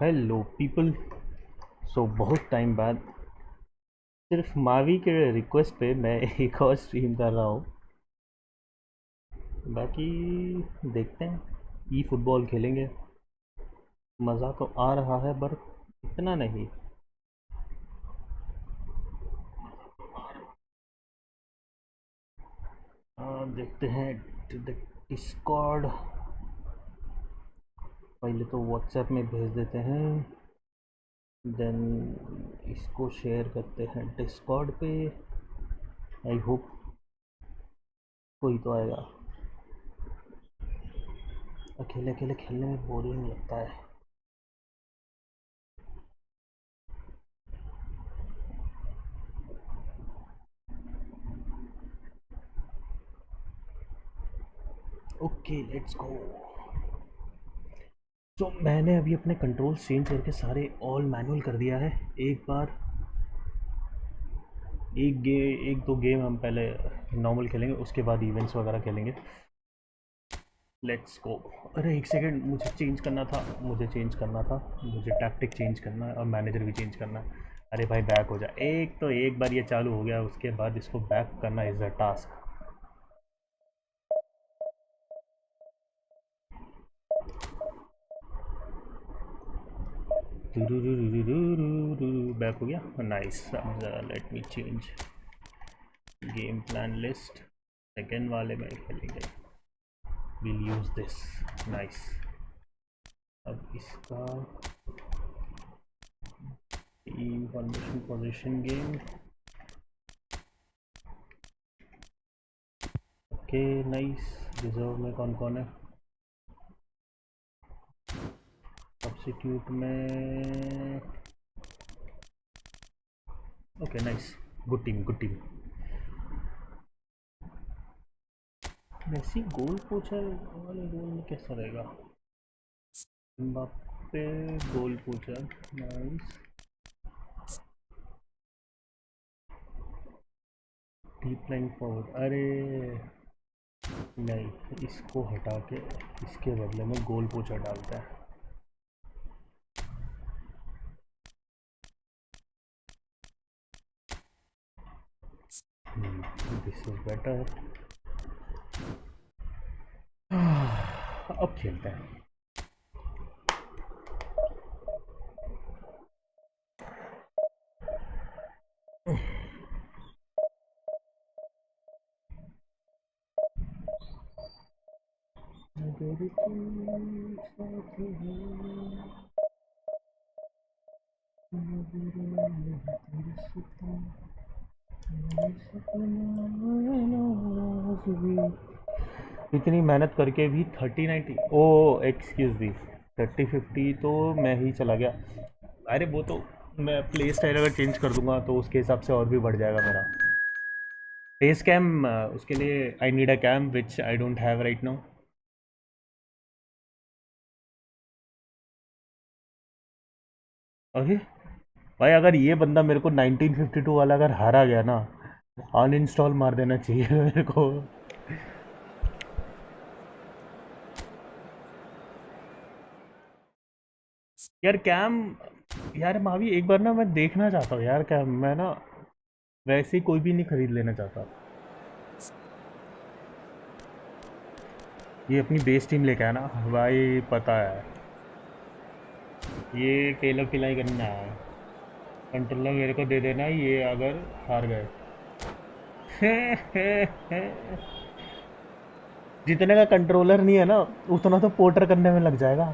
Hello people. सो बहुत time बाद सिर्फ मावी के रिक्वेस्ट पे मैं एक और स्ट्रीम कर रहा हूँ। बाकी देखते हैं, ई फुटबॉल खेलेंगे। मज़ा तो आ रहा है पर इतना नहीं। देखते हैं डिस्कॉर्ड। पहले तो व्हाट्सएप में भेज देते हैं, देन इसको शेयर करते हैं डिस्कॉर्ड पे। आई होप कोई तो आएगा। अकेले अकेले खेलने में बोरिंग लगता है। Okay let's go. तो मैंने अभी अपने कंट्रोल्स चेंज करके सारे ऑल मैनुअल कर दिया है। एक बार एक दो गेम हम पहले नॉर्मल खेलेंगे, उसके बाद इवेंट्स वगैरह खेलेंगे। Let's go. अरे एक सेकंड, मुझे चेंज करना था। मुझे टैक्टिक चेंज करना है और मैनेजर भी चेंज करना है। अरे भाई बैक हो जा। एक बार ये चालू हो गया, उसके बाद इसको बैक करना इज़ अ टास्क। बैक हो गया, नाइस। अब let me change game plan list. Second वाले में खेलेंगे, विल यूज़ दिस। नाइस। अब इसका information position game. Okay nice. Reserve में कौन कौन है? सब्स्टिट्यूट में okay nice. Good team good team. Messi goal poacher वाले गोल में कैसा रहेगा? Mbappe goal poacher, nice. Deep line forward, अरे नहीं, इसको हटा के इसके बदले में गोल पोचर डालता है। This is better. अब खेलते हैं। इतनी मेहनत करके भी 30-90, ओ एक्सक्यूज मी, 30-50 तो मैं ही चला गया। अरे वो तो मैं प्ले स्टाइल अगर चेंज कर दूंगा तो उसके हिसाब से और भी बढ़ जाएगा मेरा फेस कैम। उसके लिए I need a cam which I don't have right now. अरे भाई, अगर ये बंदा मेरे को 1952 वाला अगर हारा गया ना, अनइंस्टॉल मार देना चाहिए मेरे को। यार कैम, यार मावी एक बार ना मैं देखना चाहता हूँ यार कैम। मैं ना वैसे ही कोई भी नहीं खरीद लेना चाहता। ये अपनी बेस टीम लेके आना भाई, पता है ये केलो किलाई करना है। कंट्रोलर मेरे को दे देना ये अगर हार गए। जितने का कंट्रोलर नहीं है ना, उतना तो पोर्टर करने में लग जाएगा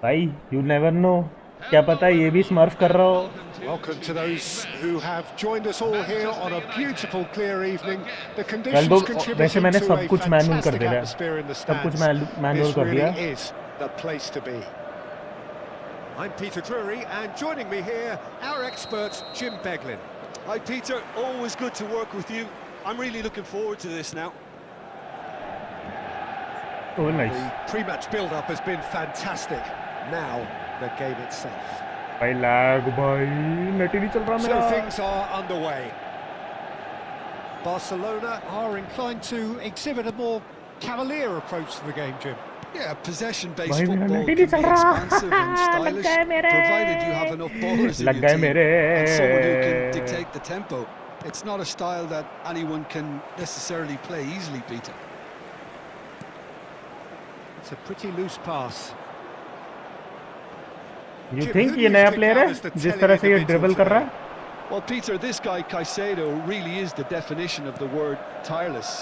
भाई। यू नेवर नो, क्या पता ये भी स्मर्फ कर रहा हो। Welcome to those who have joined us all here on a beautiful, clear evening. The well दो, conditions वैसे contributing मैंने to सब a कुछ मैनुअल कर fantastic दिया है, atmosphere in the सब कुछ stands. मैनुअल This कर really दिया। is the place to be. I'm Peter Drury, and joining me here, our expert, Jim Beglin. Hi Peter, always good to work with you. I'm really looking forward to this now. Oh nice The pre-match build-up has been fantastic. Now, the game itself. भाई। Lag भाई, net ही नहीं चल रहा So मेरा। things are underway. Barcelona are inclined to exhibit a more cavalier approach to the game, Jim. Yeah, possession-based भाई मेरा football net he can नहीं चल be रहा expansive and लग stylish, गए मेरे provided you have enough ballers in लग your गए team मेरे and someone who can dictate the tempo. It's not a style that anyone can necessarily play easily, Peter. It's a pretty loose pass. You Jim, think who do ये you नया pick player out है as the जिस telling तरह से ये individual dribble कर रहा today? है Well, Peter, this guy Caicedo really is the definition of the word tireless.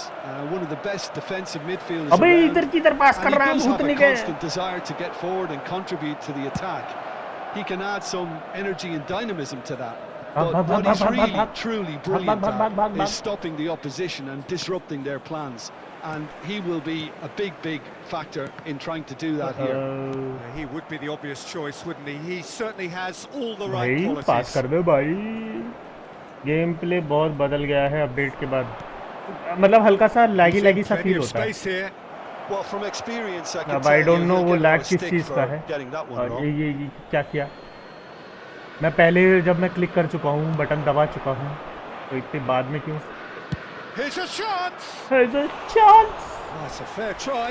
One of the best defensive midfielders अबे around. इधर की तरफ पास And कर he रहा है does have a भूतनी के constant desire to get forward and contribute to the attack. He can add some energy and dynamism to that. But what he's really, truly brilliant at is stopping the opposition and disrupting their plans. And he will be a big, big factor in trying to do that here. He would be the obvious choice, wouldn't he? He certainly has all the right भाई पास qualities. कर दो भाई game play बहुत बदल गया है update के बाद मतलब हल्का सा लैगी He's in लैगी सा plenty फील of होता है space here. Well, from experience, I can अब I tell don't you know he'll वो get a lag lot of किस stick चीज़ का for है getting that one wrong. ये क्या किया मैं पहले जब मैं क्लिक कर चुका हूँ बटन दबा चुका हूँ तो इतने बाद में क्यों Here's a chance. There's a chance That's a fair try,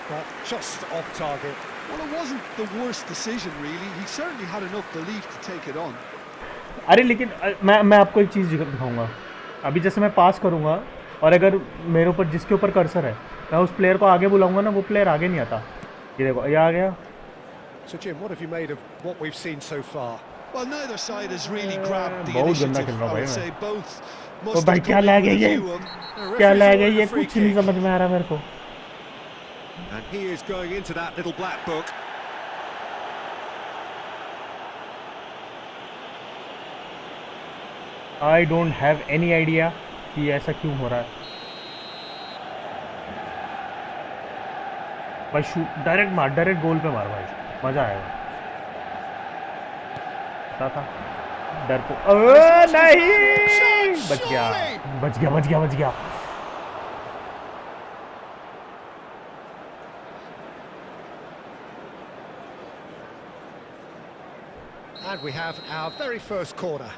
but just off target. Well, it wasn't the worst decision, really. He certainly had enough belief to take it on. अरे लेकिन मैं आपको एक चीज़ दिखाऊंगा अभी जैसे मैं पास करूंगा और अगर मेरे ऊपर जिसके ऊपर कर्सर है मैं उस प्लेयर को आगे बुलाऊंगा ना वो प्लेयर आगे नहीं आता ये देखो ये आ गया So Jim, what have you made of what we've seen so far? Well, neither side has really grabbed the बहुत गंदा initiative. खेल रहा I भाई would मैं say both ओ must भाई have क्या come in लैग है with a ये view of The क्या referee's लैग है ordered ये a free कुछ नहीं kick. समझ में आ रहा मेरे को And he is going into that little black book. I don't have any idea कि ऐसा क्यों हो रहा है भाई शूट डायरेक्ट मार डायरेक्ट गोल पे मार भाई मज़ा आएगा पता था डर को नहीं बच गया बच गया बच गया बच गया And we have our very first corner.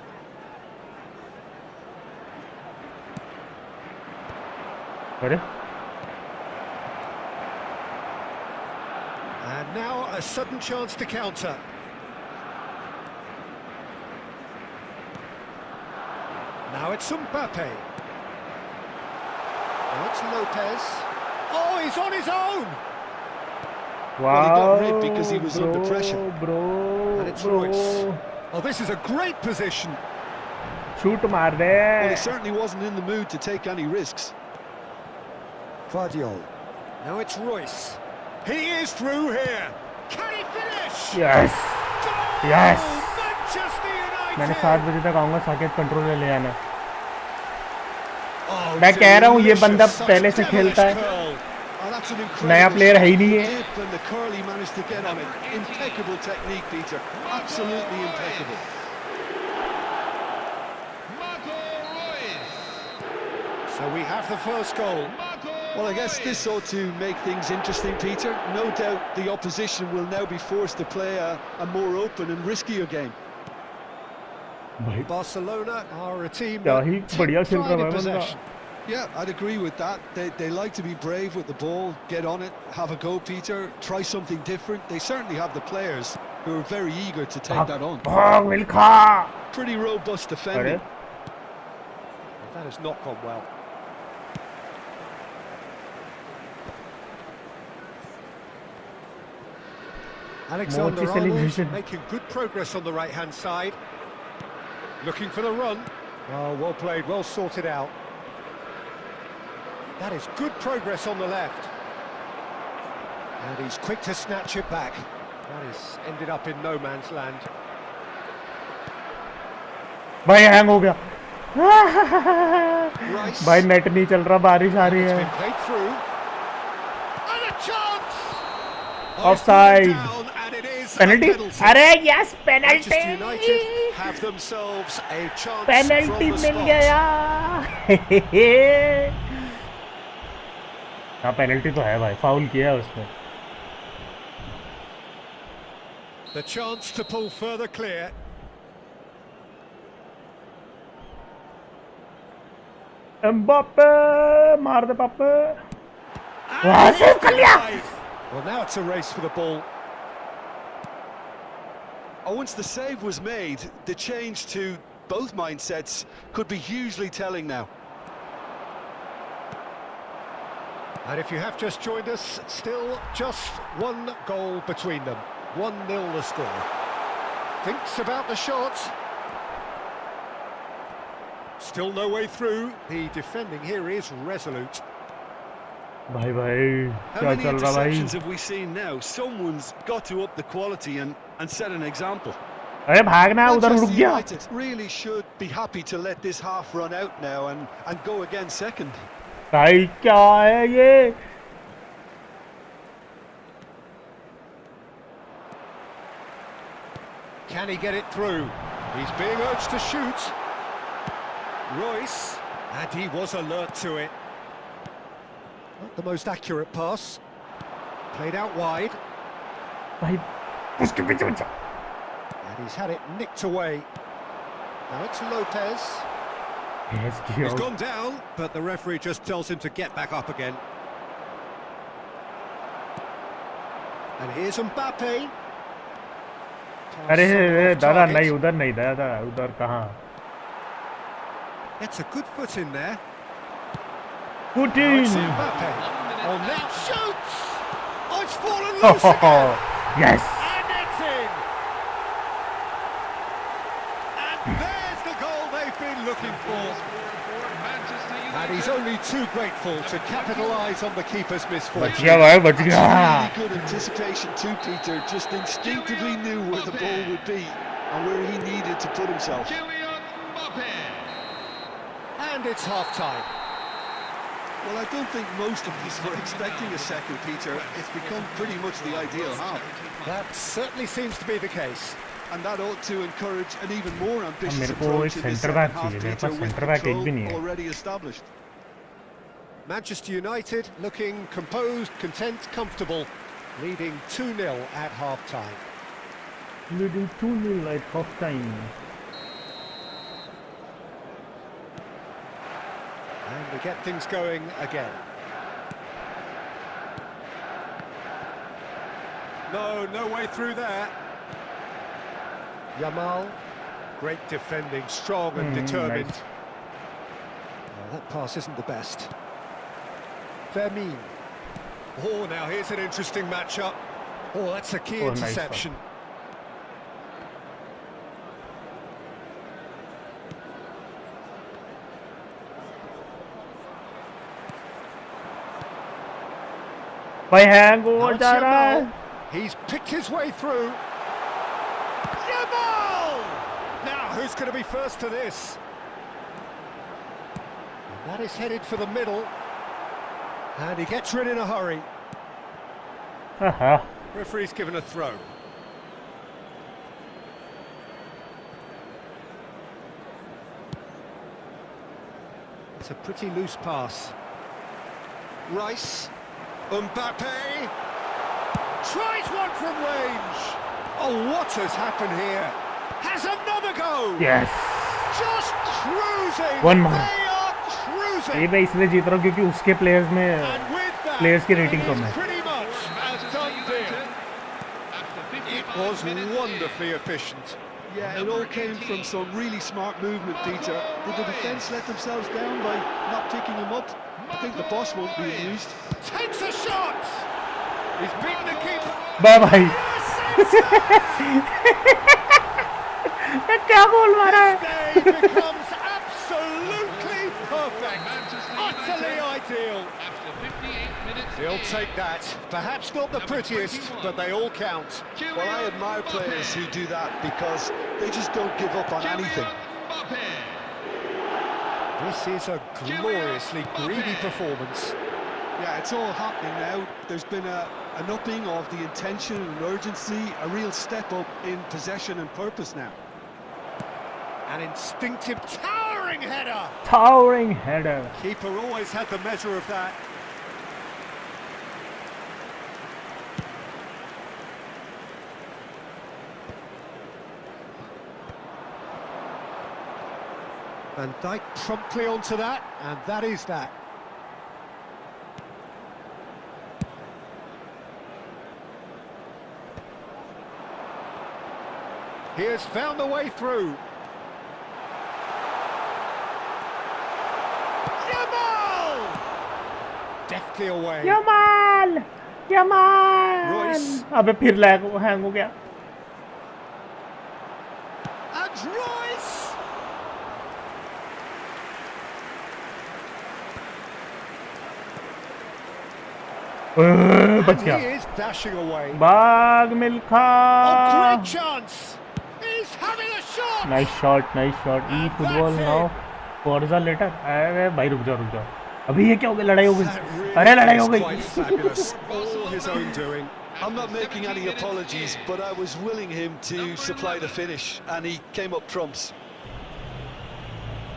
अरे And now a sudden chance to counter. Now it's Mbappe. Now it's Lopez. Oh, he's on his own! wow Well, he got rid because he was bro, under pressure. bro And it's bro Royce. Oh, this is a great position. Shoot मार दे Well, he certainly wasn't in the mood to take any risks. Guardiol. Now it's Royce. He is through here. Can he finish? Yes Goal! Yes! Manchester मैंने United. 7 बजे तक आऊँगा Saket control ले आना Oh, मैं कह रहा हूँ ये बंदा delicious, such पहले से devilish खेलता है curl. Oh, that's an incredible नया प्लेयर है ही नहीं है dip and the curl he managed to get on it. Impeccable technique, Peter. Absolutely impeccable. So we have the first goal. Well, I guess this ought to make things interesting, Peter. No doubt the opposition will now be forced to play a more open and riskier game. भाई Barcelona are a team क्या that he take बढ़िया खेल pride रहा in है बंदा possession. Yeah, I'd agree with that. They like to be brave with the ball, get on it, have a go, Peter, try something different. They certainly have the players who are very eager to take that on. भाग Milkha Pretty robust अरे defending. That has not gone well. Alexander Mochi Arnold celebration. making good progress on the right-hand side. Looking for the run. Oh, well played, well sorted out. That is good progress on the left. And he's quick to snatch it back. That has ended up in no man's land. भाई hang हो गया Rice. भाई net नहीं चल रहा बारिश आ रही It's है been played through. And a chance! Offside. Down, and it is a penalty penalty. अरे yes Manchester penalty United have themselves a chance penalty from the mill spot. गया हाँ पेनल्टी तो है भाई फाउल किया है उसने The chance to pull further clear. Mbappe मार दे पापे वाह सेव कर लिया. Well, now it's a race for the ball. Oh, once the save was made, the change to both mindsets could be hugely telling now. And if you have just joined us, still just one goal between them. 1-0 the score. Thinks about the shot. Still no way through. The defending here is resolute. भाई How क्या many चल रहा भाई. interceptions have we seen now? Someone's got to up the quality and set an example. अरे भागना उधर रुक Manchester गया. United really should be happy to let this half run out now and go again second. भाई क्या है ये. Can he get it through? He's being urged to shoot. Royce, and he was alert to it. Not the most accurate pass. Played out wide, भाई उसके पीछे बच्चा. and he's had it nicked away. Now it's Lopez. Yes, He's gone down, but the referee just tells him to get back up again. And here's Mbappe. अरे Somewhere off दादा target. नहीं उधर नहीं दादा उधर कहाँ. Gets a good foot in there. Now Putin. it's Mbappe. On that shoots. Oh, it's fallen loose again. Yes. And it's in. And there's the goal they've been looking for. And he's only too grateful to capitalise on the keeper's बच misfortune. गया भाई बच गया. Really good anticipation too, Peter. Just instinctively knew where the ball would be and where he needed to put himself. And it's half-time. Well, I don't think most of us were expecting a second, Peter. It's become pretty much the ideal half. That certainly seems to be the case. And that ought to encourage an even more ambitious मेरे को approach एक in this centre second back half, चाहिए. मेरे Peter, pass with centre back एक भी नहीं control है. already established. Manchester United looking composed, content, comfortable, leading 2-0 at half-time. Leading 2-0 at half time. And they get things going again. No way through there. Yamal, great defending, strong and determined. Nice. Oh, that pass isn't the best. Fermin. Oh, now here's an interesting matchup. Oh, that's a key Oh, nice one. interception. भाई hang Now हो it's जा रहा है. Yamal. He's picked his way through. Yamal! Now, who's going to be first to this? And that is headed for the middle. And he gets rid in a hurry. हाँ. Referee's given a throw. It's a pretty loose pass. Rice. Mbappe. Tries one from range. Oh, what has happened here? Has another go. Yes. Just cruising. One more. They are ये cruising. मैं इसलिए जीत रहा हूँ क्योंकि उसके players में And with that, Players की rating it come is है. pretty much a done deal. It was wonderfully efficient. Yeah, it all came from some really smart movement, Peter. Did the defence let themselves down by not picking him up? I think the boss won't be amused. Takes a shot. He's beaten the keeper. Bye भाई. Yes, it's क्या गोल मारा है. This day becomes absolutely perfect. Utterly ideal. He'll take that. Perhaps not the prettiest, but they all count. Well, I admire players who do that because they just don't give up on anything. This is a gloriously greedy performance. Yeah, it's all happening now. There's been an upping of the intention and urgency, a real step up in possession and purpose now. An instinctive, towering header. Towering header. Keeper always had the measure of that. Van Dijk promptly onto that, and that is that. He has found the way through. Yamal! Deftly away. Yamal Royce. अबे फिर lag hang हो गया। And Royce! बच He गया। is dashing away. भाग Milkha. Oh, great chance! He's having a shot! Nice shot ई football now Forza later. अरे भाई रुक जाओ अभी ये क्या हो गया? लड़ाई हो That गई। really अरे लड़ाई हो is गई। quite fabulous. All his own doing. I'm not making any apologies, but I was willing him to supply the finish, and he came up trumps.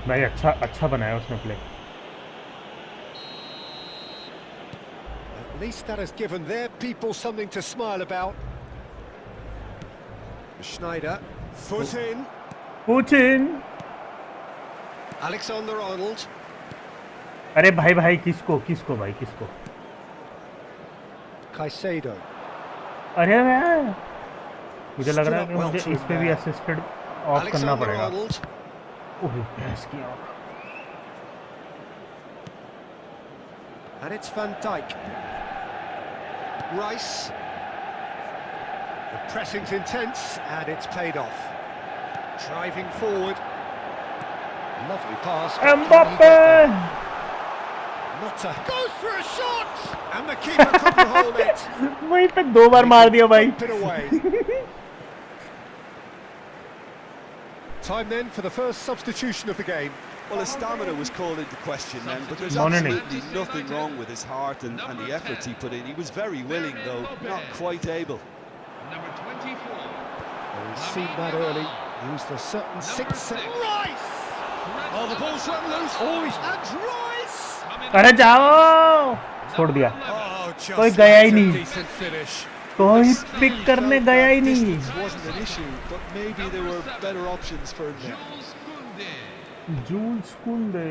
भाई अच्छा बनाया उसने play. At least that has given their people something to smile about. Schneider, foot in. पुचिन। Alexander-Arnold. अरे भाई किसको भाई किसको? Caicedo. अरे मुझे लग रहा है कि मुझे इस पे भी असिस्टेड ऑफ करना पड़ेगा। Alexander-Arnold. ओह भैंस की आँख। And it's Van Dijk. Rice. The pressing's intense and it's paid off. Driving forward. Lovely pass. but can he Mbappe. get there? Motta goes for a shot! And the keeper couldn't hold it. वहीं पे 2 बार मार दिया भाई। Bump it away. Time then for the first substitution of the game. Well, his stamina was called into question then, but there's Morning. absolutely nothing wrong with his heart and the efforts he put in. He was very willing, though, not quite able. Number 24. Well, he's seen that early. Used a certain sixth sense. Rice! Oh, the ball's run loose. Oh, and Rice! अरे जाओ। छोड़ दिया। Oh, just कोई गया ही a नहीं। decent finish. कोई pick करने गया ही नहीं। Distance wasn't an issue, but maybe there were better options for him there. Jules Koundé. Jules Koundé.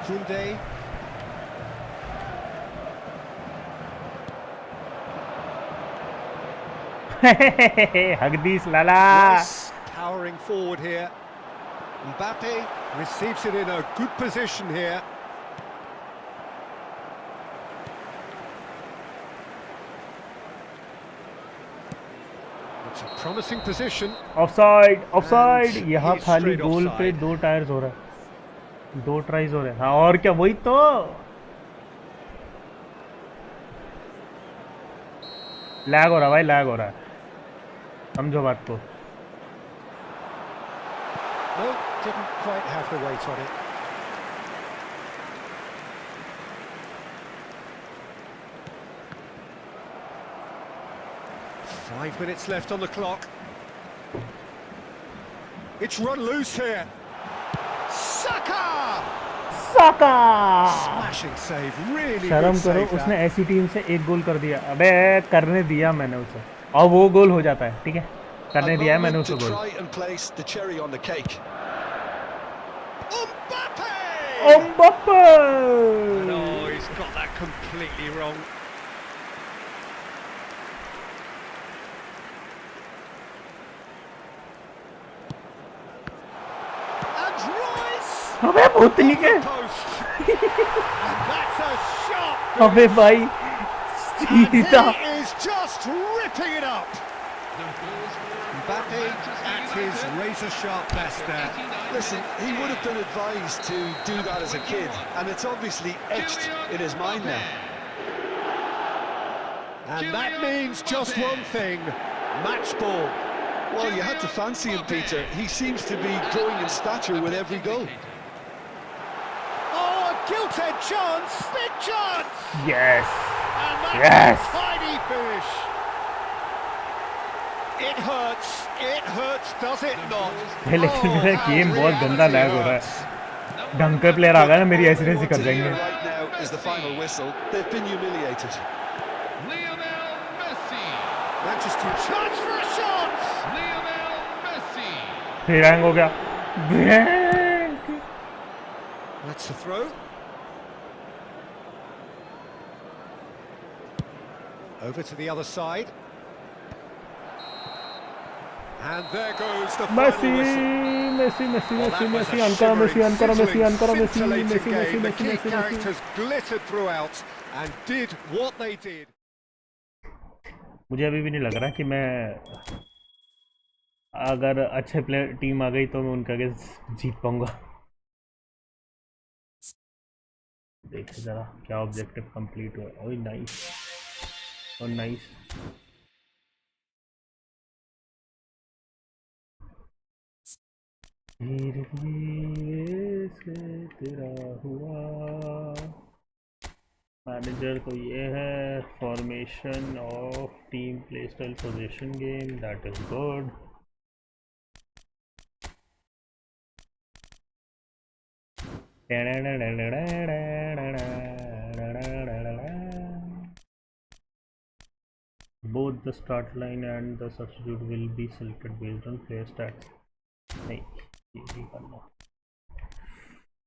Koundé. हगदीस लाला। Rice powering forward here. Mbappe receives it in a good position here. It's a promising position. Offside. यहाँ he's खाली straight गोल पे offside. 2 tyres हो रहा है, 2 tries हो रहे हैं। हाँ और क्या, वही तो। लैग हो रहा भाई, लैग हो रहा है, समझो बात को। No, didn't quite have the weight on it. Five minutes left on the clock. It's run loose here. Saka! Saka. Smashing save, really शर्म good करो, save that. उसने ऐसी टीम से 1 गोल कर दिया। अबे करने दिया मैंने उसे, और वो गोल हो जाता है। ठीक है, करने A दिया है मैंने moment उसे to goal. try and place the cherry on the cake. Mbappe! Mbappe. No, he's got that completely wrong. And Royce! अबे भूतनी के। Post! And that's a shot! अबे भाई And सीधा। he is just ripping it up! The goal scorer for Mbappe Manchester at his United. razor-sharp best there. Listen, he would have been advised to do that as a kid, and it's obviously etched in his mind now. And that means just one thing, match ball. Well, you had to fancy him, Peter. He seems to be growing in stature with every goal. Oh, a gilt-edged chance, big chance! Yes And that's Yes. a tidy finish. It hurts, does it not? लेकिन Oh, मेरा how game बहुत गंदा reality lag हो रहा hurts. है। ढंग का player आ गया ना, मेरी ऐसी ऐसी कर What to देंगे। hear right now is the final whistle. They've been humiliated. Lionel Messi. Manchester chance for a shot. Lionel Messi. फिर हैंग हो गया। That's the throw. Over to the other side. And there goes the Messi, final whistle. Messi, Messi, Well, Messi, that was Messi, a Ankara Messi, shimmering, Ankara Messi, sizzling, Ankara Messi, scintillating Messi, Messi, game. The Messi, key Messi, Messi. characters glittered throughout and did what they did. मुझे अभी भी नहीं लग रहा कि मैं अगर अच्छे प्लेयर टीम आ गई तो मैं उनका आगे जीत पाऊंगा। देखे जरा क्या ऑब्जेक्टिव कंप्लीट हुआ। ओह नाइस और नाइस। धीरे धीरे से तेरा हुआ। मैनेजर तो ये है, formation of team play style position game, that is good. Both the start line and the substitute will be selected based on player stats. नहीं, ये भी करना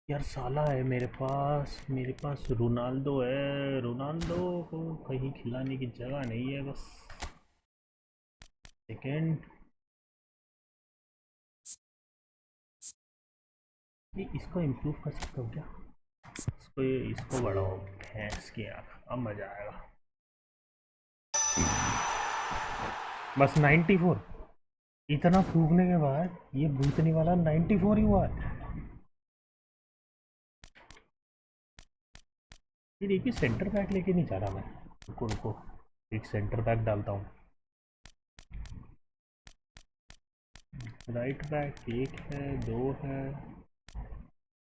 यार। साला है मेरे पास रोनाल्डो है। रोनाल्डो को कहीं खिलाने की जगह नहीं है बस। सेकेंड ये इसको इम्प्रूव कर सकता हूँ क्या? इसको बढ़ाओ। भैंस की आँख, अब मजा आएगा। बस 94। इतना फूकने के बाद ये भूतने वाला 94 ही हुआ है। ये देखिए सेंटर बैक लेके नहीं जा रहा मैं। रुको रुको, एक सेंटर बैक डालता हूँ। राइट बैक एक है, दो है।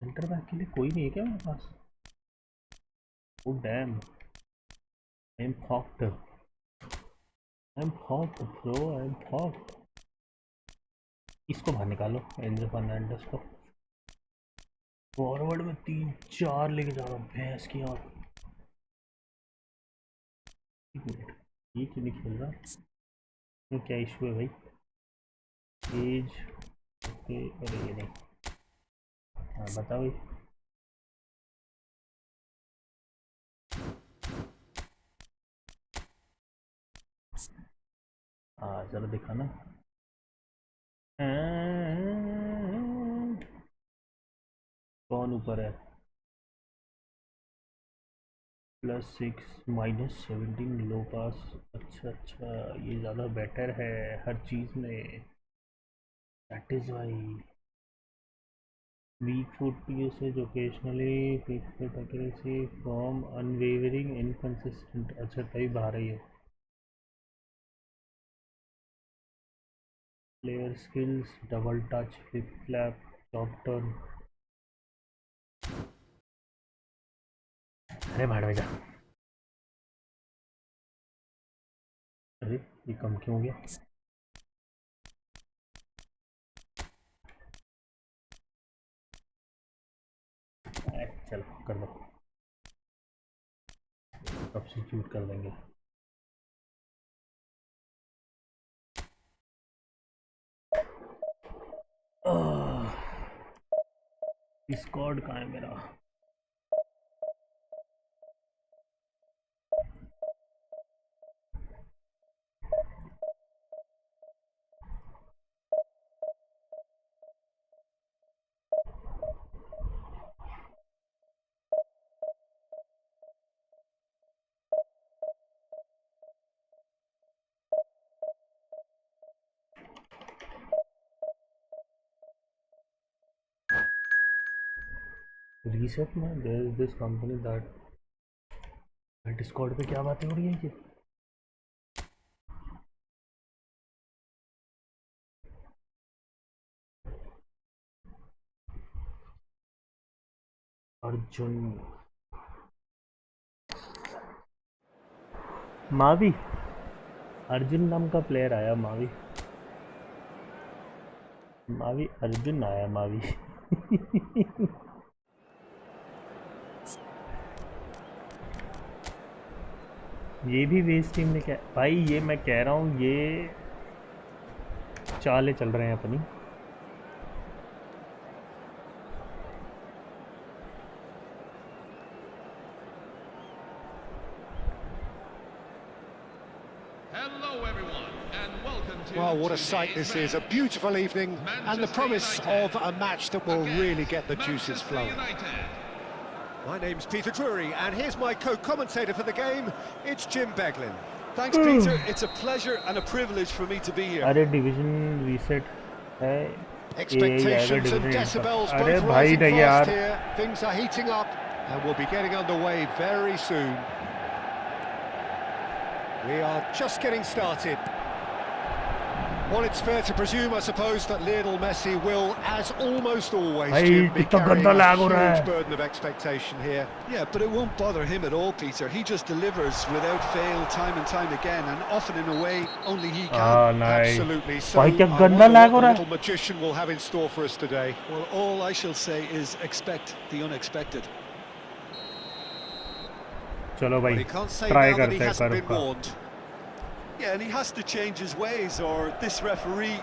सेंटर बैक के लिए कोई नहीं है क्या मेरे पास? Oh damn, I am fucked, bro, I am fucked. इसको बाहर निकालो, एंजो फर्नांडिस को। फॉरवर्ड में 3-4 लेके जा रहा हूँ भैंस की आँख। एक मिनट, ये क्यों नहीं खेल रहा? तो क्या इशू है भाई? एज ओके, अरे ये नहीं। हाँ बताओ भाई। हाँ जरा दिखाना। कौन ऊपर है? +6 -17 लो पास। अच्छा अच्छा, ये ज़्यादा बेटर है हर चीज़ में। That is why weak foot usage occasionally, weak foot accuracy, form unwavering, inconsistent. अच्छा तभी बाहर ही है। Player skills, double touch, flip flap, top turn. अरे भाड़ में जा। अरे ये कम क्यों हो गया? चलो कर दो, सब्स्टिट्यूट कर देंगे। स्क्वाड कहाँ है मेरा? रीसेट में there is this company that Discord पे क्या बातें हो रही है ये? अर्जुन मावी, अर्जुन नाम का प्लेयर आया। मावी अर्जुन आया मावी। ये भी वेस्ट टीम ने क्या भाई? ये मैं कह रहा हूँ, ये चाले चल रहे हैं अपनी। Hello, everyone, and welcome to. Well, what a sight this is. A beautiful evening and the promise of a match that will really get the juices flowing. My name's Peter Drury, and here's my co-commentator for the game. It's Jim Beglin. Thanks, Peter. It's a pleasure and a privilege for me to be here. अरे division reset है Expectations and decibels both rising fast here. Things are heating up and we'll be getting underway very soon. We are just getting started. Well, it's fair to presume, I suppose, that Lionel Messi will, as almost always, Jim, be carrying a huge burden of expectation here. Yeah, but it won't bother him at all, Peter. He just delivers without fail time and time again, and often in a way only he can. Absolutely. So I wonder what the little magician will have in store for us today. Well, all I shall say is expect the unexpected. चलो भाई He can't say try now that he करते हैं hasn't पर been warned. Yeah, and he has to change his ways, or this referee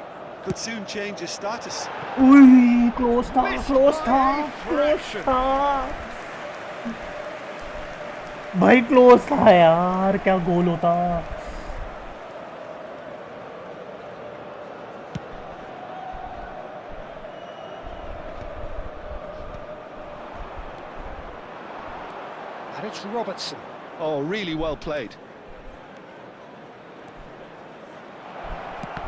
could soon change his status. उई close था भाई close था यार क्या गोल होता And it's Robertson. Oh, really well played.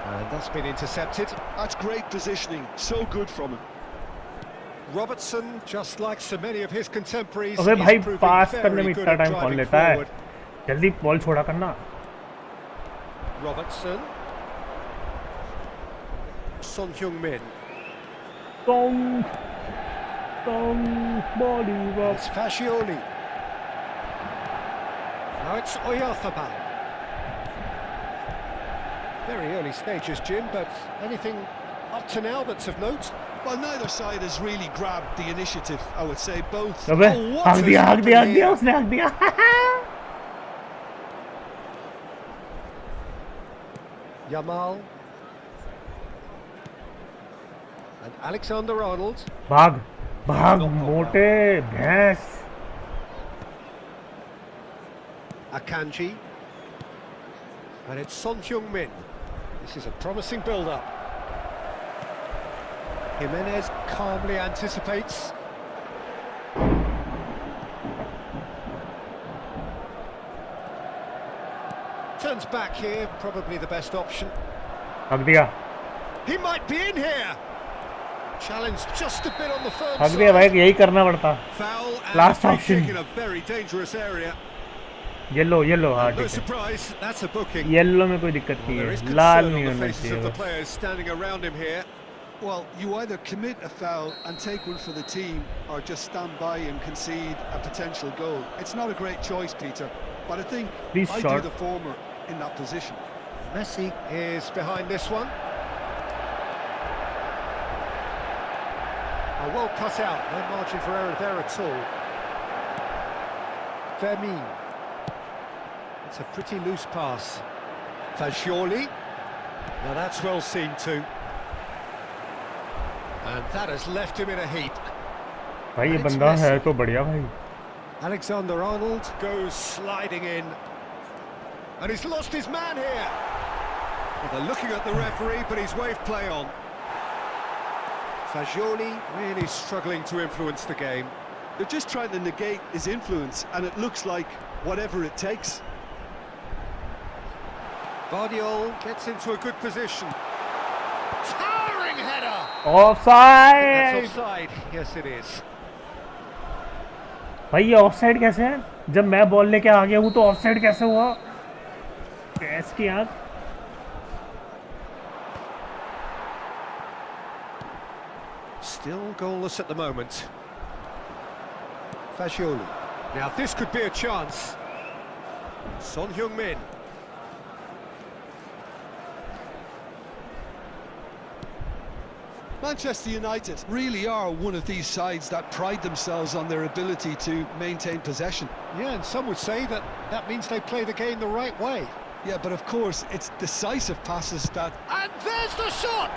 And that's been intercepted. That's great positioning, so good from him. Robertson, just like so many of his contemporaries, अबे भाई is proving पास करने very में good इतना at time कौन driving लेता है forward. जल्दी ball छोड़ा करना Robertson. Son Heung-min. टोंग बॉडी It's Fascioli. Now it's Oyarzabal. Very early stages, Jim, but anything up to now that's of note? Well, neither side has really grabbed the initiative, I would say. Both. अबे what हक has दिया happened here? उसने हक दिया Yamal. And Alexander-Arnold. भाग मोटे भैंस Akanji. And it's Son Heung-min. This is a promising build-up. Jimenez calmly anticipates. Turns back here, probably the best option. हक दिया He might be in here. Challenge just a bit on the firm हक दिया भाई side. यही करना पड़ता Foul and Last free option. kick in a very dangerous area. Yellow हाँ No ठीक है surprise, that's a booking. Yellow में कोई दिक्कत नहीं There is है लाल concern नहीं on the होना faces of चाहिए the बस players standing around him here. Well, you either commit a foul and take one for the team, or just stand by and concede a potential goal. It's not a great choice, Peter, but I think Please I do short. the former in that position. Messi is behind this one. Well cut out, no margin for error there at all. Vermin. It's a pretty loose pass. Fascioli. Now that's well seen too. And that has left him in a heap. भाई ये It's बंदा है Messi. तो बढ़िया भाई Alexander-Arnold goes sliding in. And he's lost his man here. Well, they're looking at the referee, but he's waved play on. Fascioli really struggling to influence the game. They're just trying to negate his influence, and it looks like whatever it takes. Vardiol gets into a good position. Towering header! That's offside offside. Yes, it is. भाई ये offside कैसे है जब मैं ball लेके आ गया हूँ तो ऑफसाइड कैसे हुआ कैस की आंख Still goalless at the moment. Fascioli. Now this could be a chance. Son Heung-min. Manchester United really are one of these sides that pride themselves on their ability to maintain possession. Yeah, and some would say that that means they play the game the right way. Yeah, but of course, it's decisive passes that... And there's the shot!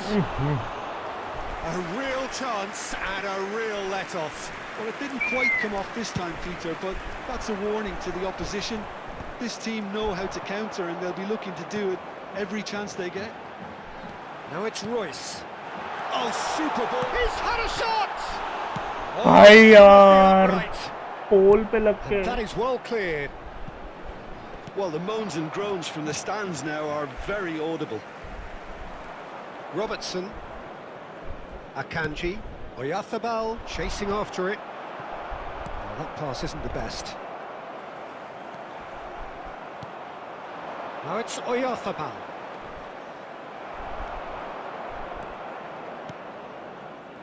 A real chance and a real let-off. Well, it didn't quite come off this time, Peter, but that's a warning to the opposition. This team know how to counter, and they'll be looking to do it every chance they get. Now it's Royce. Oh, super ball. He's had a shot! भाई यार Right. पोल पे लग के That is well cleared. Well, the moans and groans from the stands now are very audible. Robertson. Akanji. Oyathabal chasing after it. Oh, that pass isn't the best. Now it's Oyathabal.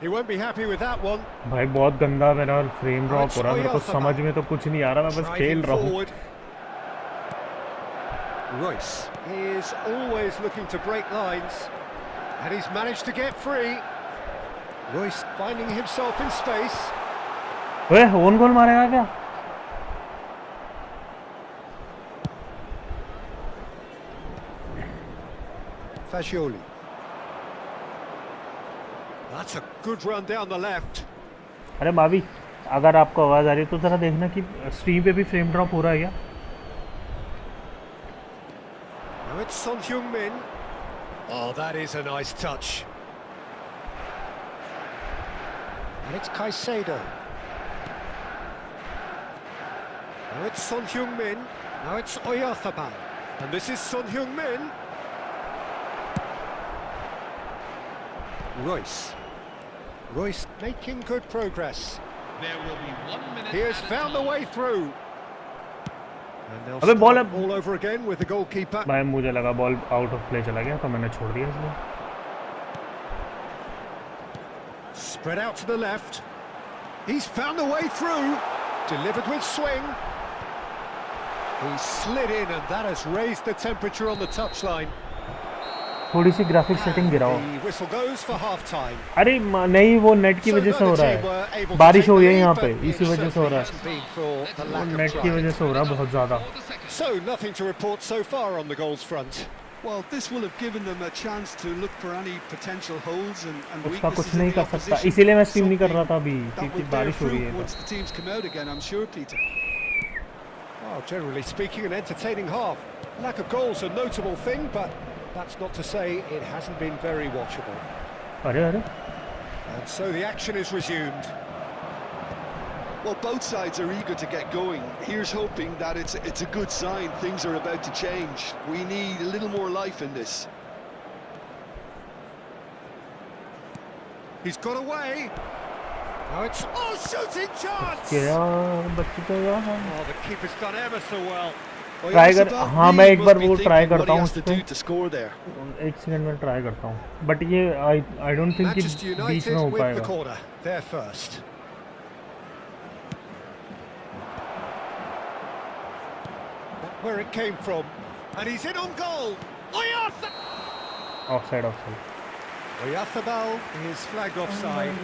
He won't be happy with that one. भाई बहुत गंदा मेरा frame drop हो रहा है मेरे को समझ में तो कुछ नहीं आ रहा मैं बस खेल Driving रहा हूँ forward. Royce is always looking to break lines, and he's managed to get free. Royce finding himself in space. ओए ओन गोल मारेगा क्या Fagioli. That's a good run down the left. अरे भाभी अगर आपको आवाज़ आ रही है तो ज़रा देखना कि स्ट्रीम पे भी फ्रेम ड्रॉप हो रहा है क्या Now it's Son Heung-min. Oh, that is a nice touch. And it's Caicedo. Now it's Son Heung-min. Now it's Oyathabal. And this is Son Heung-min. Royce. Royce making good progress. There will be 1 minute. He has added found the time. way through. And they'll अबे ball start all over again with the goalkeeper. भाई मुझे लगा ball out of play चला गया तो मैंने छोड़ दिया इसलिए Spread out to the left. He's found the way through. Delivered with swing. He slid in, and that has raised the temperature on the touchline. थोड़ी सी ग्राफिक सेटिंग गिराओ The whistle goes for half time. अरे नहीं वो net की वजह से हो रहा है बारिश हो रही है यहाँ पे इसी वजह से हो रहा है नेट की वजह से हो रहा है बहुत ज़्यादा So nothing to report so far on the goals front. Well, this will have given them a chance to look for any potential holes and उसका weaknesses कुछ in नहीं the कर सकता opposition. इसीलिए मैं स्ट्रीम नहीं कर रहा था अभी That क्योंकि will bear बारिश हो रही fruit है once the teams come out again, I'm sure, Peter. Well, generally speaking, an entertaining half. Lack of goals a notable thing, but that's not to say it hasn't been very watchable. अरे अरे And so the action is resumed. Well, both sides are eager to get going. Here's hoping that it's a good sign. Things are about to change. We need a little more life in this. He's got away. Now it's shooting chance. क्या बच्चे तो यार Oh, the keeper's done ever so well. Try कर हाँ मैं एक बार वो try करता हूँ What he has to do to score there. एक सेकंड में ट्राई करता हूँ बट ये आई डोंट थिंक कि Manchester बीच में हो United with the पाएगा corner. They're first. That's where it came from. And he's in on goal. Offside offside Oyathabal is flagged offside.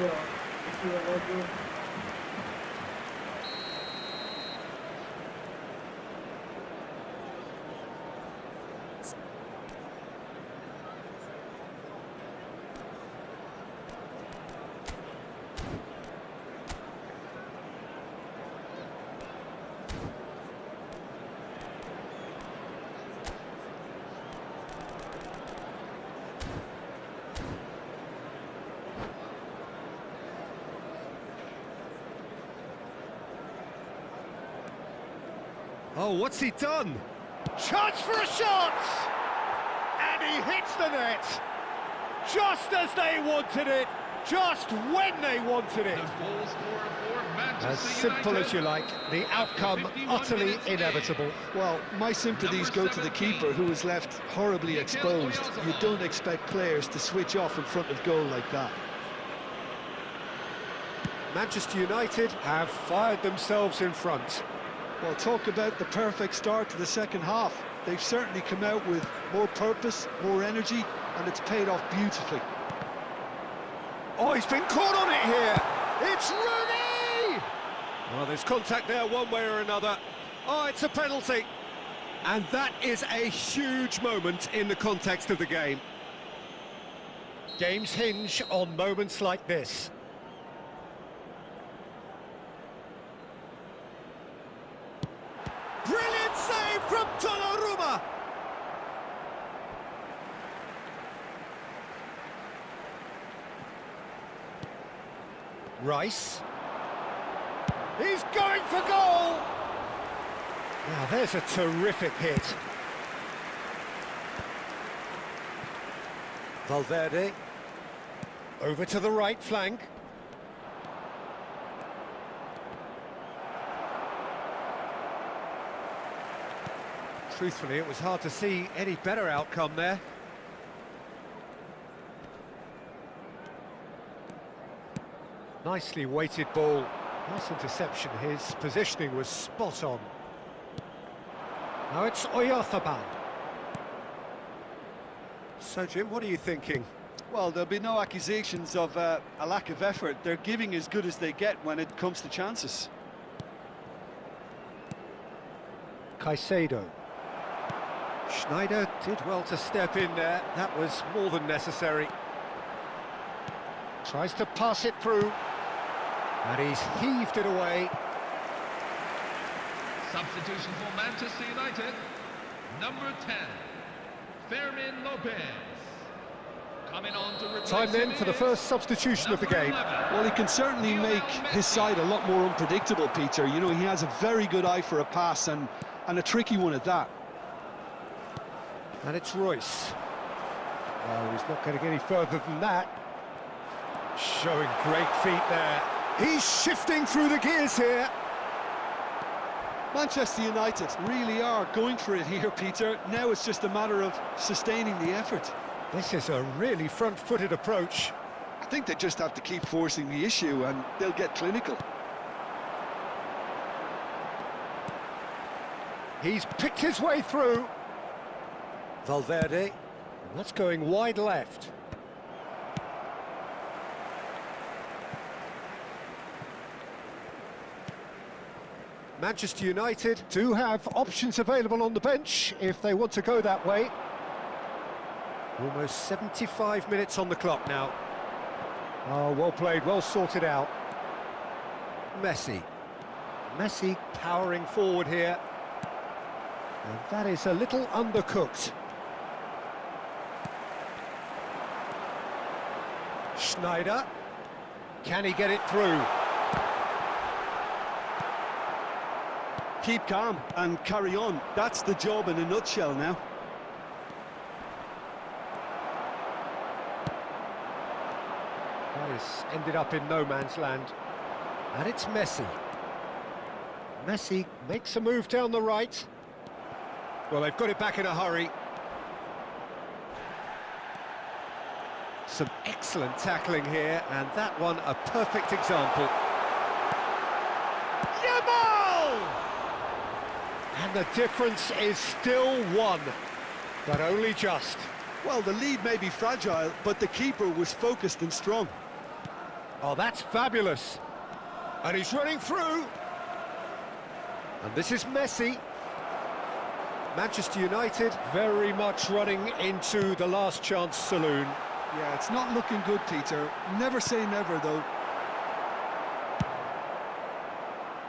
Oh, what's he done? Chance for a shot! And he hits the net! Just as they wanted it! Just when they wanted The it! goal scorer for Manchester As simple United. as you like, the outcome 51 utterly minutes in. inevitable. Well, my sympathies go to the keeper, who was left horribly exposed. You don't expect players to switch off in front of goal like that. Manchester United have fired themselves in front. Well, talk about the perfect start to the second half. They've certainly come out with more purpose, more energy, and it's paid off beautifully. Oh, he's been caught on it here! It's Rooney! Well, there's contact there one way or another. Oh, it's a penalty. And that is a huge moment in the context of the game. Games hinge on moments like this. Brilliant save from Rice. He's going for goal! Now there's a terrific hit. Valverde. Over to the right flank. Truthfully, it was hard to see any better outcome there. Nicely weighted ball. Nice interception. His positioning was spot on. Now it's Oyarzabal. So, Jim, what are you thinking? Well, there'll be no accusations of a lack of effort. They're giving as good as they get when it comes to chances. Caicedo. Schneider did well to step in there. That was more than necessary. Tries to pass it through. And he's heaved it away. Substitution for Manchester United. Number 10, Fermin Lopez. Coming on to replace Time then him for the is first substitution of the game. 11. Well, he can certainly make his side a lot more unpredictable, Peter. You know, he has a very good eye for a pass and a tricky one at that. And it's Royce. Oh, he's not getting any further than that. Showing great feet there. He's shifting through the gears here. Manchester United really are going for it here, Peter. Now it's just a matter of sustaining the effort. This is a really front-footed approach. I think they just have to keep forcing the issue and they'll get clinical. He's picked his way through. Valverde. And that's going wide left. Manchester United do have options available on the bench if they want to go that way. Almost 75 minutes on the clock now. Oh, well played, well sorted out. Messi. Messi powering forward here. And that is a little undercooked. Schneider. Can he get it through? Keep calm and carry on. That's the job in a nutshell now. That has ended up in no man's land. And it's Messi. Messi makes a move down the right. Well, they've got it back in a hurry. Some excellent tackling here, and that one a perfect example. Yamal! And the difference is still one, but only just. Well, the lead may be fragile, but the keeper was focused and strong. Oh, that's fabulous. And he's running through. And this is Messi. Manchester United very much running into the last chance saloon. Yeah, it's not looking good, Peter. Never say never, though.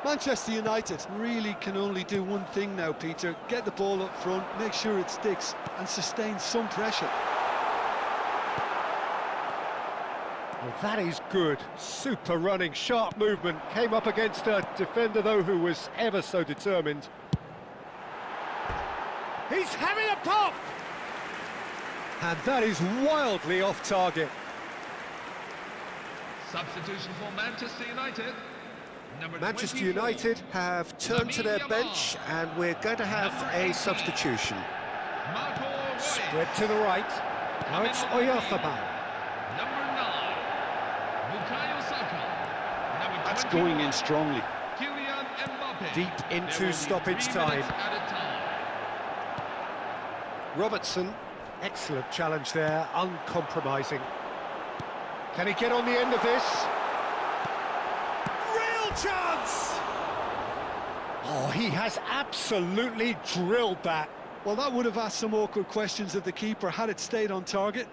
Manchester United really can only do one thing now, Peter. Get the ball up front, make sure it sticks, and sustain some pressure. Well, that is good. Super running, sharp movement. Came up against a defender, though, who was ever so determined. He's having a pop! And that is wildly off target. Substitution for Manchester United. Number Manchester 24, United have turned to their bench, and we're going to have a substitution. Marco Reus. Spread to the right. Now it's Oyarzabal. Number 9, Bukayo Saka. Number That's 21, going in strongly. Kylian Mbappe. Deep There into will be stoppage 3 time. minutes at a time. Robertson, excellent challenge there, uncompromising. Can he get on the end of this? Real chance! Oh, he has absolutely drilled that. Well, that would have asked some awkward questions of the keeper had it stayed on target.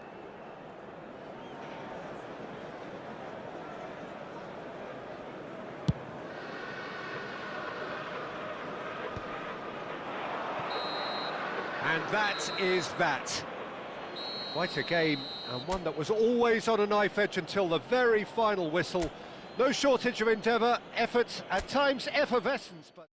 And that is that. Quite a game, and one that was always on a knife edge until the very final whistle. No shortage of endeavour, effort, at times effervescence, but...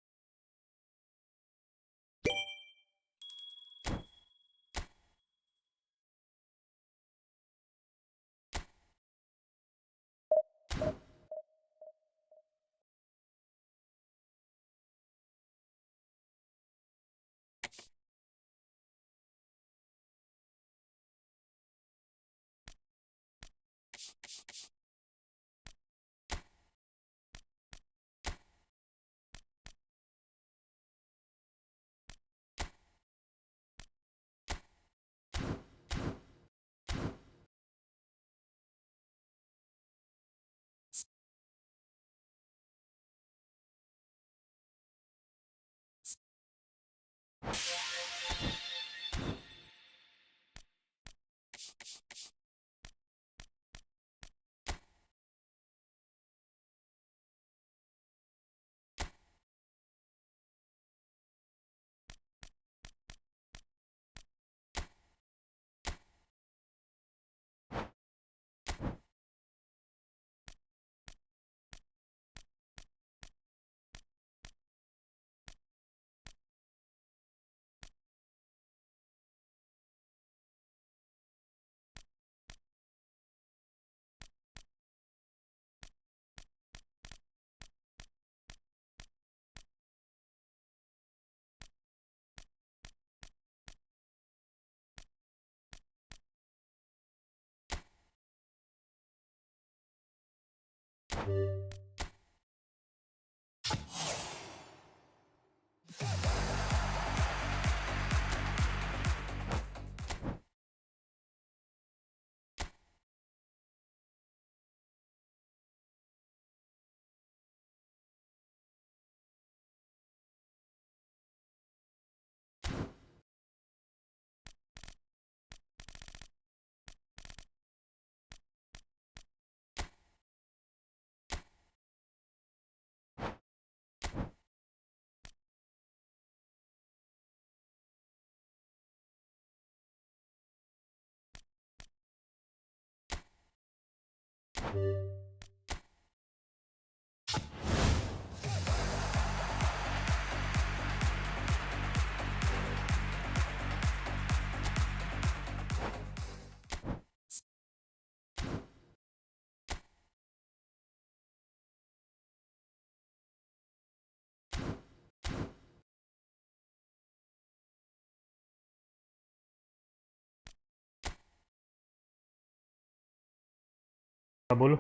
বলো।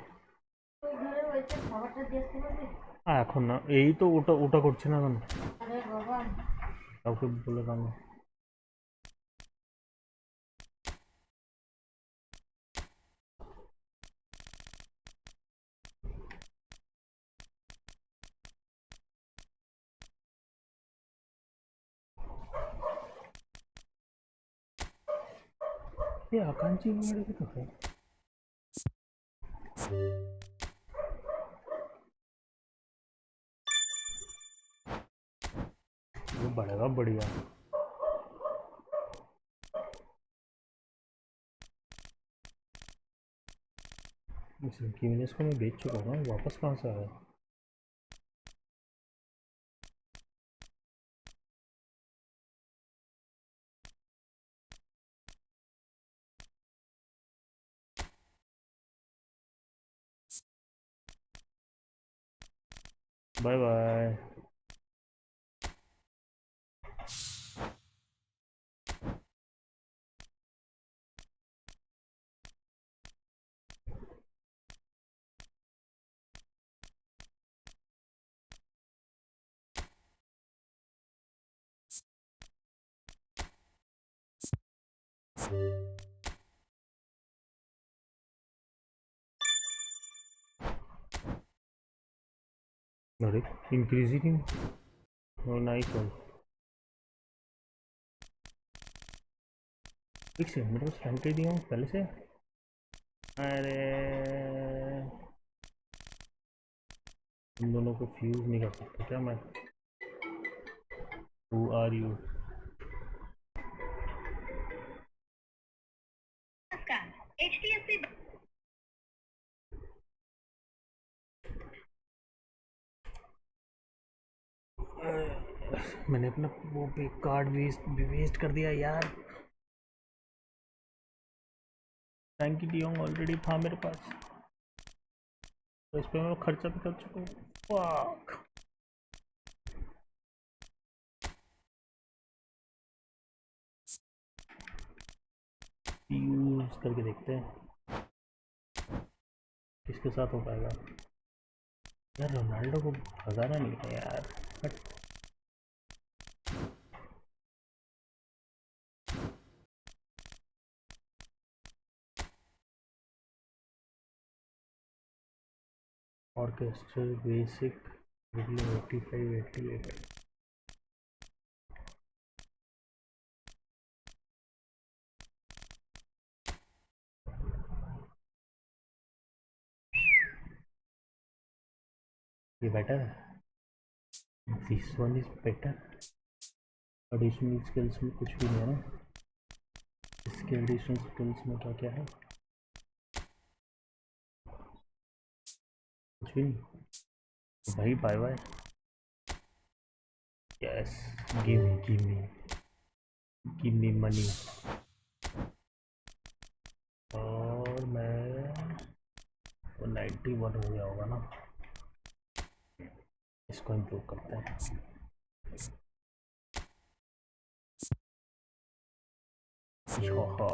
এখন না, এই তো ওটা ওটা করছে না কেন? কাউকে বলে কেন? ये आकांक्षी मेरे को तो है। वो बढ़ेगा बढ़िया। इस गिमिनेस को मैं बेच चुका हूँ, वापस कहाँ से आया? Bye bye. अरे इंक्रीजिंग, नाइस वन। एक सेकंड, मेरे को स्टैंड दिया हूँ पहले से। अरे इन दोनों को फ्यूज नहीं कर सकता क्या मैं? Who are you? मैंने अपना वो पे कार्ड वेस्ट कर दिया यार। फ्रैंकी डियोंग ऑलरेडी था मेरे पास, तो इस पे मैं खर्चा भी कर चुका हूँ। फक। यूज करके देखते हैं किसके साथ हो पाएगा। यार रोनाल्डो को भगाना नहीं है यार। हट। Orchestral basic 85 88। ये बेटर है, this one is better. Additional skills में कुछ भी नहीं है ना। इसके एडिशनल स्किल्स में क्या क्या है, कुछ भी नहीं। तो भाई bye bye. Yes, give me money. और मैं वो 91 हो गया होगा ना, इसको इम्प्रूव करते हैं। योहो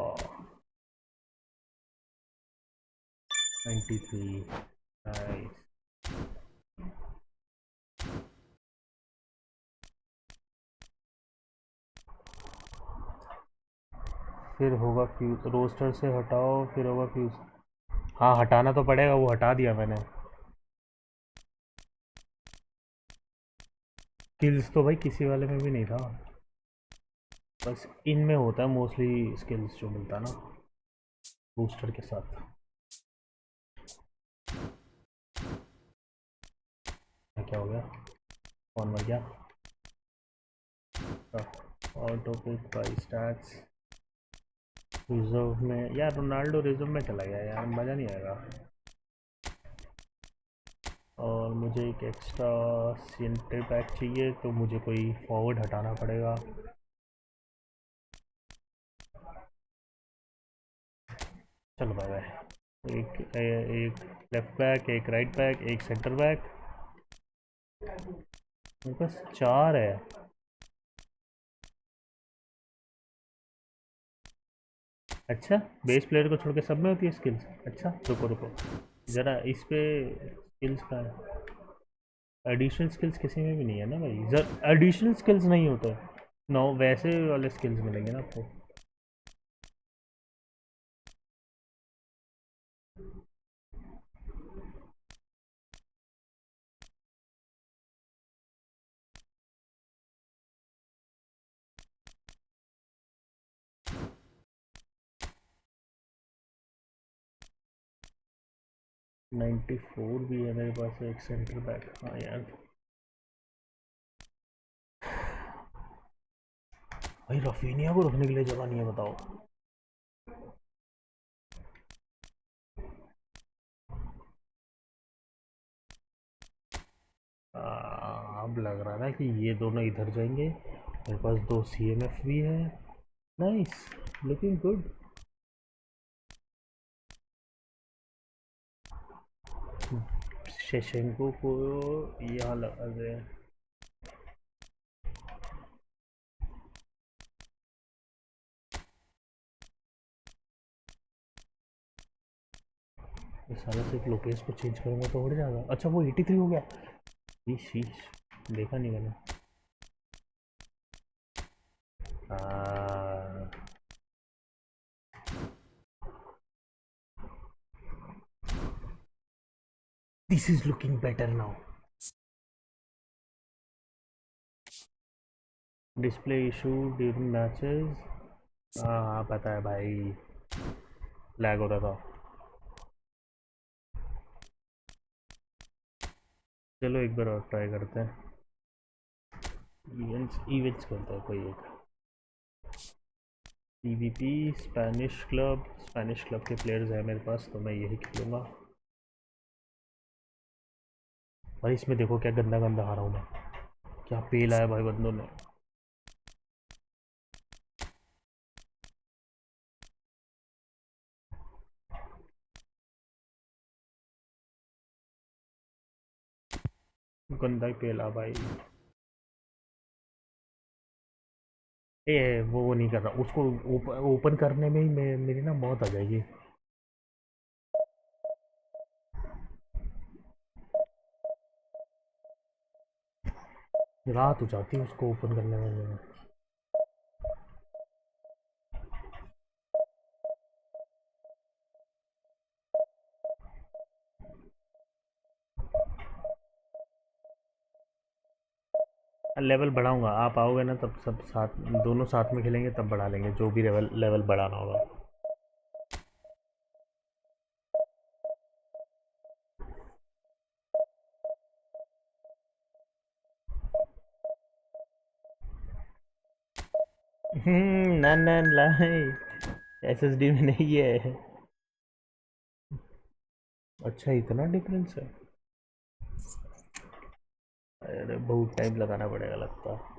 93। नाइस। फिर होगा फ्यूज, रोस्टर से हटाओ फिर होगा फ्यूज। हाँ हटाना तो पड़ेगा, वो हटा दिया मैंने। स्किल्स तो भाई किसी वाले में भी नहीं था, बस इनमें होता है मोस्टली स्किल्स जो मिलता है ना बूस्टर के साथ। क्या हो गया, कौन मर गया। Auto pick price stats reserve में। यार रोनाल्डो रिजर्व में चला गया यार, मज़ा नहीं आएगा। और मुझे एक एक्स्ट्रा सेंटर बैक चाहिए, तो मुझे कोई फॉरवर्ड हटाना पड़ेगा। चलो बाय बाय। एक लेफ्ट बैक, एक राइट बैक, एक सेंटर बैक। मेरे पास 4 है। अच्छा, बेस प्लेयर को छोड़ के सब में होती है स्किल्स। अच्छा रुको रुको ज़रा, इस पे स्किल्स का है। एडिशनल स्किल्स किसी में भी नहीं है ना भाई। एडिशनल स्किल्स नहीं होते नो, वैसे वाले स्किल्स मिलेंगे ना आपको। नाइन्टी फोर भी है मेरे पास, एक सेंटर बैक। हाँ यार भाई रफीनिया को रखने के लिए जगह नहीं है, बताओ। अब लग रहा है कि ये दोनों इधर जाएंगे। मेरे पास 2 CMF भी है। Nice, looking good. शेशेंको को यहाँ लगा दे। ये सारा सिर्फ लोपेस को चेंज करूँगा तो हो जाएगा। अच्छा वो 83 हो गया। शीश देखा नहीं मैंने। This is looking better now. Display issue during matches. हाँ पता है भाई, लैग हो रहा था। चलो एक बार और ट्राई करते हैं। इवेंट्स करते हैं कोई एक। PvP स्पेनिश क्लब के प्लेयर्स हैं मेरे पास, तो मैं यही खेलूँगा। और इसमें देखो क्या गंदा गंदा हारा हूँ मैं। क्या पेल आया भाई बंदों ने। गंदा ही पेला भाई। वो नहीं कर रहा उसको। ओपन करने में ही मेरी ना मौत आ जाएगी। रात हो जाती है उसको ओपन करने में। लेवल बढ़ाऊंगा, आप आओगे ना तब सब साथ, दोनों साथ में खेलेंगे तब बढ़ा लेंगे, जो भी लेवल लेवल बढ़ाना होगा। ना ना लाई, एसएसडी में नहीं है। अच्छा इतना डिफरेंस है। अरे बहुत टाइम लगाना पड़ेगा लगता है।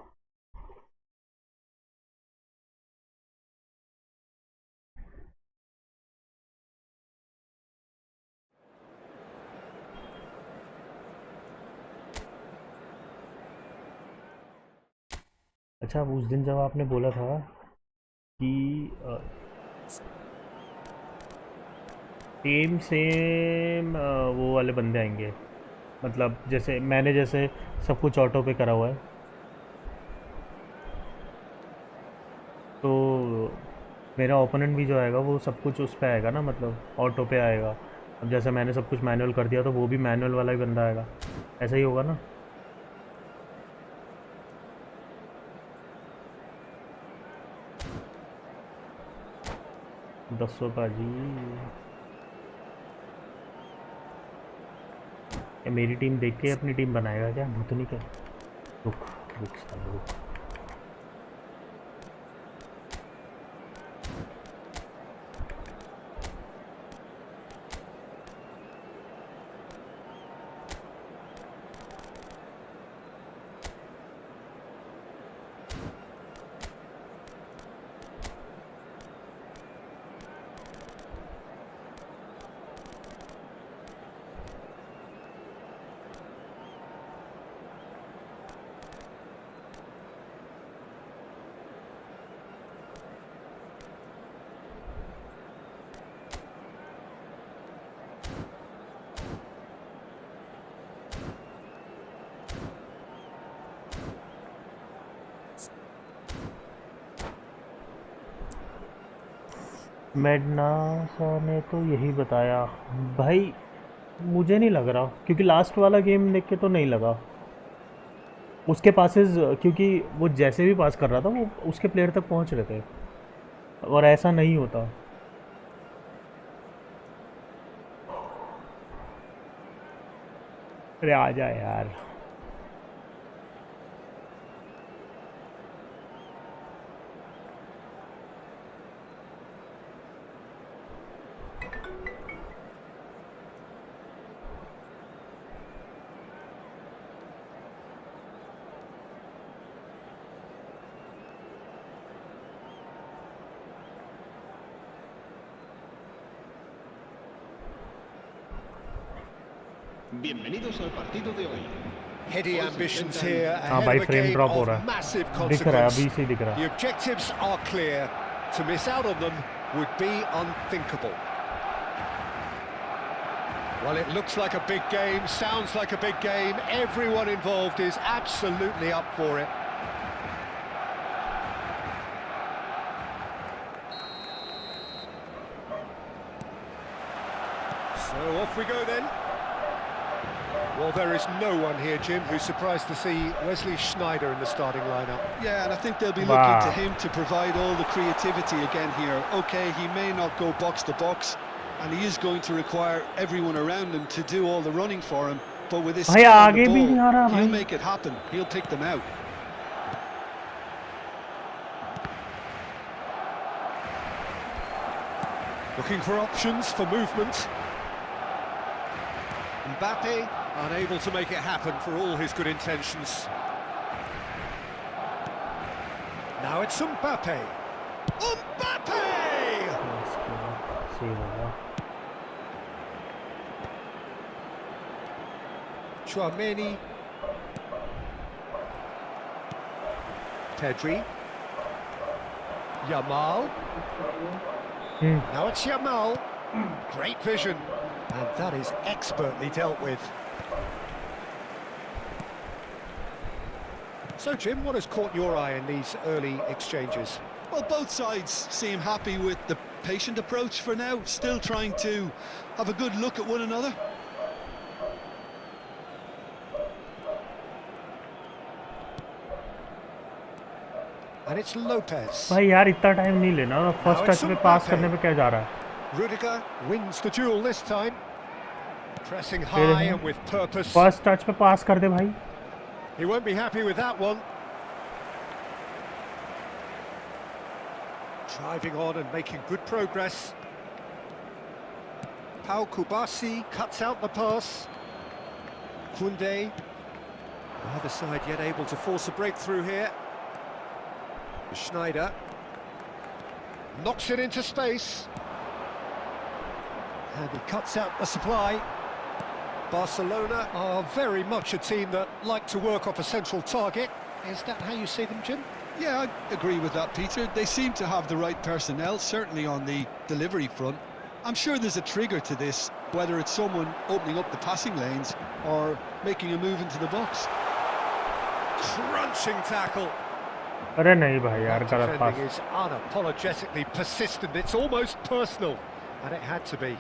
अच्छा उस दिन जब आपने बोला था कि सेम सेम वो वाले बंदे आएंगे, मतलब जैसे मैंने जैसे सब कुछ ऑटो पे करा हुआ है, तो मेरा ओपोनेंट भी जो आएगा वो सब कुछ उस पे आएगा ना, मतलब ऑटो पे आएगा। अब जैसे मैंने सब कुछ मैनुअल कर दिया तो वो भी मैनुअल वाला ही बंदा आएगा, ऐसा ही होगा ना। दसो पाजी, क्या मेरी टीम देख के अपनी टीम बनाएगा क्या भूतनी का। रुक रुक साला रुक। मैडनासा ने तो यही बताया भाई, मुझे नहीं लग रहा, क्योंकि लास्ट वाला गेम देख के तो नहीं लगा उसके पासेस, क्योंकि वो जैसे भी पास कर रहा था वो उसके प्लेयर तक पहुंच रहे थे, और ऐसा नहीं होता। अरे आ जा यार। Bienvenidos al partido de hoy. Heady ambitions here हाँ ahead भाई of a frame game drop हो of रहा है, massive दिख रहा है consequence. अभी से दिख रहा है। The objectives are clear. To miss out on them would be unthinkable. Well, it looks like a big game, sounds like a big game. Everyone involved is absolutely up for it. So off we go then. Well, there is no one here, Jim, who's surprised to see Wesley Sneijder in the starting lineup. Yeah, and I think they'll be Wow. looking to him to provide all the creativity again here. Okay, he may not go box to box, and he is going to require everyone around him to do all the running for him. But with his भाई skill on आगे the भी नहीं आ रहा ball, he'll भाई। make it happen. He'll pick them out. Looking for options for movement. Mbappe unable to make it happen for all his good intentions. Now it's Mbappe. Mbappe! सही हो गया. Chouameni. Pedri. Yamal. Now it's Yamal. Great vision. And that is expertly dealt with. So, Jim, what has caught your eye in these early exchanges? Well, both sides seem happy with the patient approach for now, still trying to have a good look at one another. And it's Lopez. भाई यार इतना time नहीं लेना. First touch पे पास करने पे क्या जा रहा है? Rudiger wins the duel this time. Pressing high and with purpose. First touch पे पास कर दे भाई. He won't be happy with that one. Driving on and making good progress. Pau Kubasi cuts out the pass. Koundé, the other side yet able to force a breakthrough here. Schneider knocks it into space. And he cuts out the supply. Barcelona are very much a team that like to work off a central target. Is that how you see them, Jim? Yeah, I agree with that, Peter. They seem to have the right personnel, certainly on the delivery front. I'm sure there's a trigger to this, whether it's someone opening up the passing lanes or making a move into the box. Crunching tackle. अरे नहीं भाई यार गलत पास. Defending is unapologetically persistent. It's almost personal, and it had to be.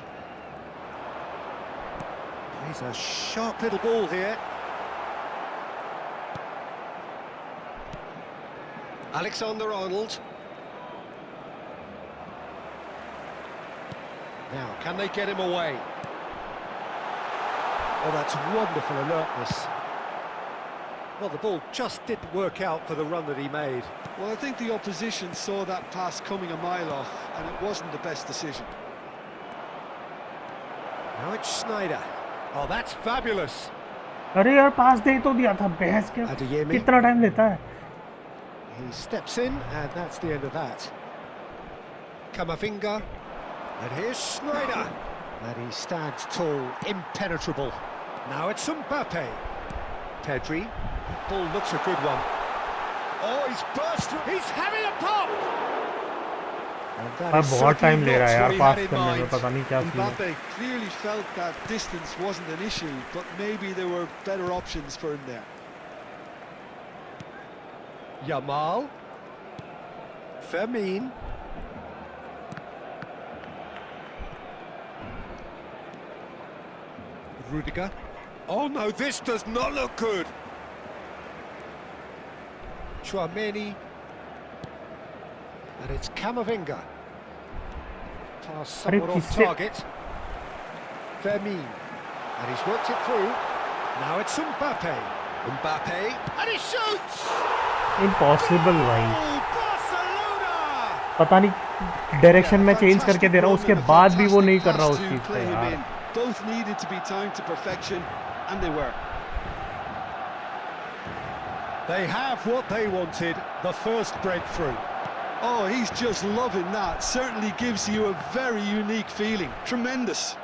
He's a sharp little ball here. Alexander-Arnold. Now, can they get him away? Oh, that's wonderful alertness. Well, the ball just didn't work out for the run that he made. Well, I think the opposition saw that pass coming a mile off, and it wasn't the best decision. Now it's Schneider. Oh, that's fabulous. अरे यार पास दे तो दिया था. बहस के Adeyemi. कितना time लेता है? He steps in, and that's the end of that. Camavinga. And here's Schneider. And he stands tall, impenetrable. Now it's Mbappe. Pedri. Ball looks a good one. Oh, he's burst. He's having a pop. And that is बहुत time ले रहा है यार He pass had in करने में. mind. पता नहीं क्या सीन है. Mbappe clearly felt that distance wasn't an issue, but maybe there were better options for him there. Yamal. Fermin. Rudiger. Oh no, this does not look good. Chouameni. And it's Camavinga. Pass somewhat off target. Fermin. And he's worked it through. Now it's Mbappe. Mbappe. And he shoots! Impossible भाई. Oh, Barcelona! पता नहीं direction में change करके दे रहा हूँ, उसके बाद भी वो नहीं कर रहा उस चीज पे यार. Both needed to be timed to perfection, and they were. They have what they wanted, the first breakthrough. Oh, he's just loving that. Certainly gives you a very unique feeling. Tremendous.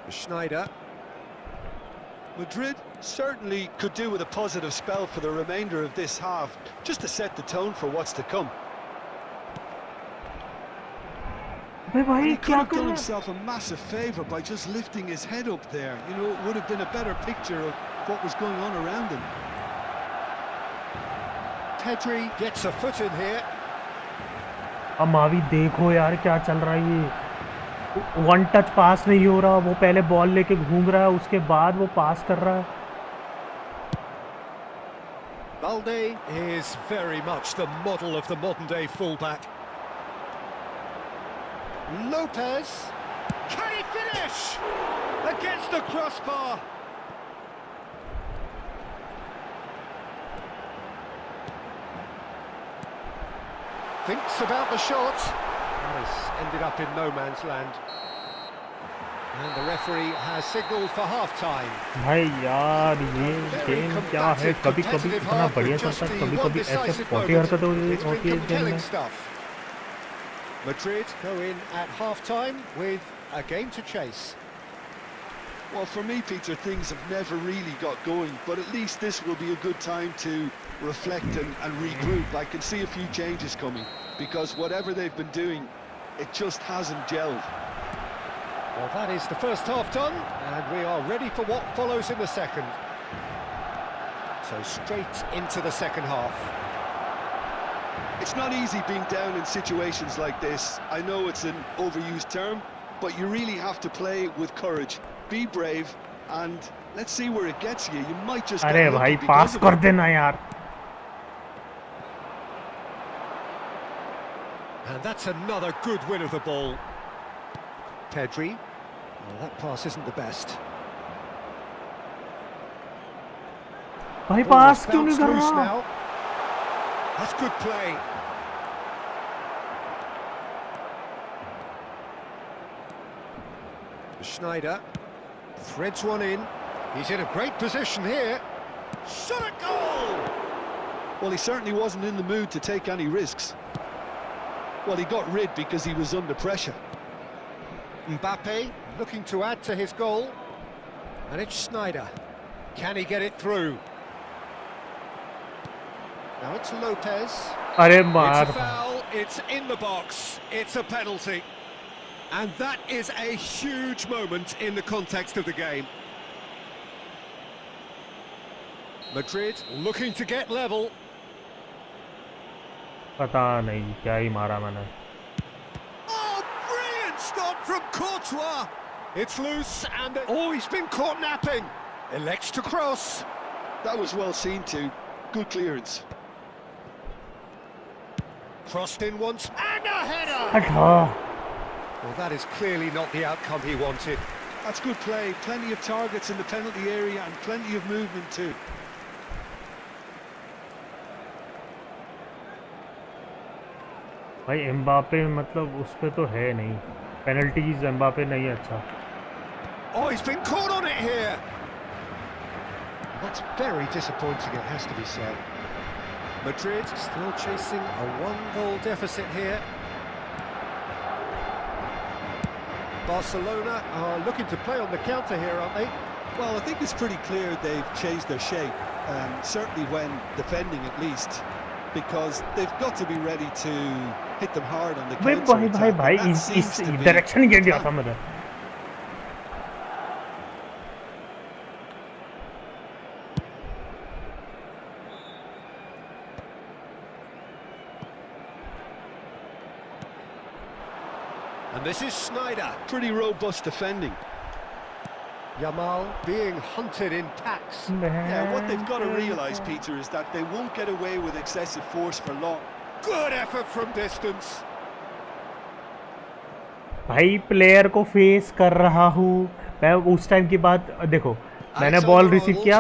Schneider. Madrid certainly could do with a positive spell for the remainder of this half, just to set the tone for what's to come. भाई He could क्या have कर done रहा है? himself a massive favour by just lifting his head up there. You know, it would have been a better picture of what was going on around him. Pedri gets a foot in here. अमावी देखो यार क्या चल रहा है ये. One touch पास नहीं हो रहा. वो पहले बॉल लेके घूम रहा है, उसके बाद वो पास कर रहा है. Balde is very much the model of the modern-day fullback. Lopez. Can he finish? Against the crossbar. Thinks about the shot. Nice. Ended up in no man's land. And the referee has signalled for half-time. भाई यार ये game क्या है, कभी कभी इतना बढ़िया चलता है, कभी कभी ऐसे पॉटी हरकतें होती है इस गेम में। Madrid go in at half-time with a game to chase. Well, for me, Peter, things have never really got going, but at least this will be a good time to reflect and regroup. I can see a few changes coming, because whatever they've been doing, it just hasn't gelled. Well, that is the first half done, and we are ready for what follows in the second. So straight into the second half. It's not easy being down in situations like this. I know it's an overused term, but you really have to play with courage. Be brave, and let's see where it gets you. You might just अरे get lucky भाई because pass of कर it. देना यार। And that's another good win of the ball. Pedri. Well, that pass isn't the best. भाई Ball pass is क्यों नहीं bounced कर loose रहा? now. That's good play. Schneider threads one in. He's in a great position here. Shot a goal! Well, he certainly wasn't in the mood to take any risks. Well, he got rid because he was under pressure. Mbappe looking to add to his goal. And it's Schneider. Can he get it through? Now it's Lopez. अरे It's a मार। foul, it's in the box, it's a penalty. And that is a huge moment in the context of the game. Madrid looking to get level. पता नहीं क्या ही मारा मैंने। Oh, brilliant stop from Courtois. It's loose and oh, he's been caught napping. Elects to cross. That was well seen too. Good clearance. Crossed in once and a header. हटा। Well, that is clearly not the outcome he wanted. That's good play. Plenty of targets in the penalty area and plenty of movement too. भाई Mbappe मतलब उस पे तो है नहीं, penalties Mbappe नहीं अच्छा। Oh, he's been caught on it here. That's very disappointing, it has to be said. Madrid still chasing a one-goal deficit here. Barcelona are looking to play on the counter here, aren't they? Well, I think it's pretty clear they've changed their shape, certainly when defending at least, because they've got to be ready to hit them hard on the भाई counter भाई भाई attack. भाई and that इस seems to be direction गिर गया the था plan. मेरा। And this is Schneider. Pretty robust defending. Yamal being hunted in packs. Yeah, what they've got to realise, Peter, is that they won't get away with excessive force for long. Good effort from distance. भाई player को face कर रहा हूँ मैं। उस time की बात देखो, मैंने बॉल रिसीव किया,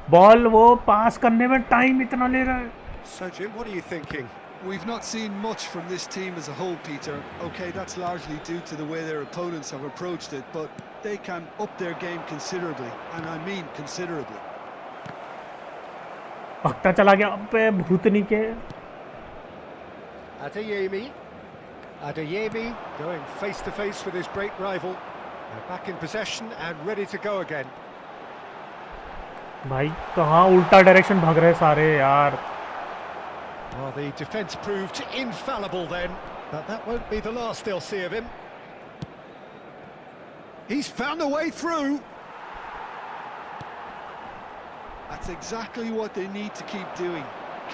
बॉल वो पास करने में टाइम इतना ले रहा है। So Jim, what are you thinking? We've not seen much from this team as a whole, Peter. Okay, that's largely due to the way their opponents have approached it, but they can up their game considerably, and I mean considerably. भगता चला गया पे भूतनी के। Adeyemi going face to face with his great rival. They're back in possession and ready to go again. भाई कहाँ उल्टा direction भाग रहे सारे यार। Well, the defence proved infallible then, but that won't be the last they'll see of him. He's found a way through. That's exactly what they need to keep doing.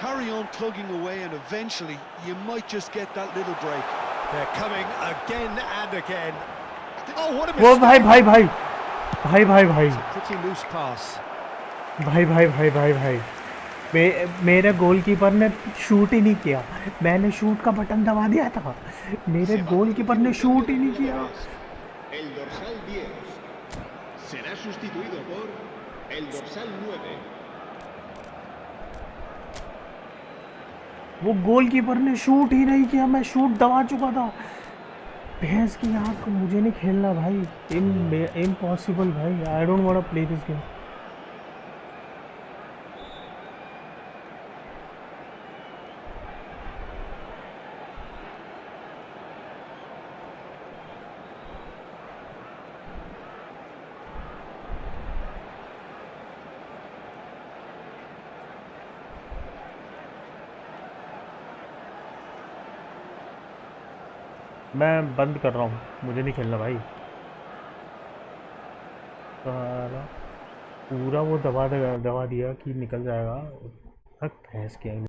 Carry on plugging away, and eventually you might just get that little break. They're coming again and again. Oh, what a वो mistake! भाई भाई भाई भाई भाई भाई Pretty loose pass. भाई भाई भाई भाई भाई मेरे गोलकीपर ने शूट ही नहीं किया। मैंने शूट का बटन दबा दिया था, मेरे गोलकीपर ने शूट ही नहीं किया। El dorsal 10 será sustituido por el dorsal 9. वो गोलकीपर ने शूट ही नहीं किया, मैं शूट दबा चुका था। भैंस की आँख, मुझे नहीं खेलना भाई, इम्पॉसिबल भाई, I don't want to play this game. मैं बंद कर रहा हूँ, मुझे नहीं खेलना भाई। साला पूरा वो दबा दिया कि निकल जाएगा। भैंस की